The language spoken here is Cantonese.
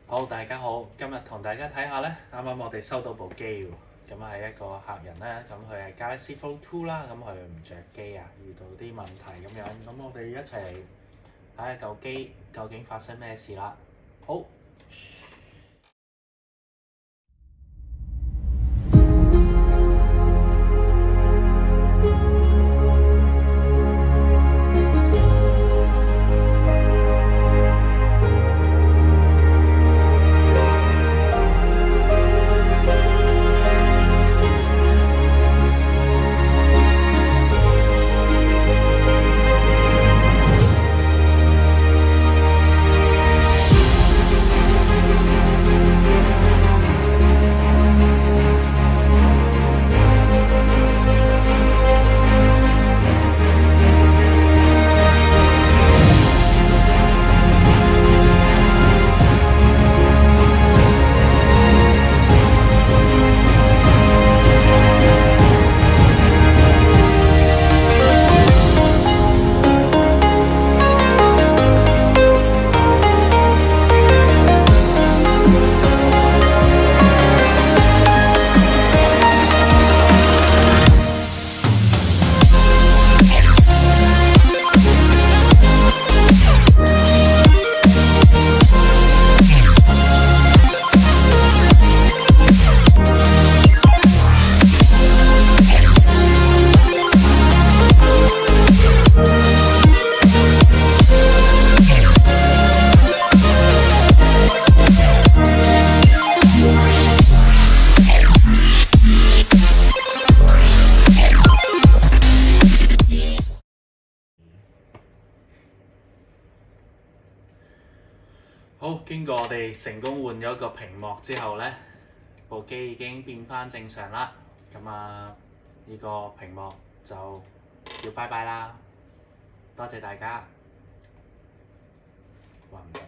好，大家好，今日同大家睇下咧，啱啱我哋收到部機喎，咁係一個客人咧，咁佢係 Galaxy Fold 2啦，咁佢唔着機啊，遇到啲問題咁樣，咁我哋一齊嚟睇下嚿機究竟發生咩事啦。好。好，經過我哋成功換咗個屏幕之後呢，部機已經變返正常啦。咁呢個屏幕就要拜拜啦。多謝大家。話唔得。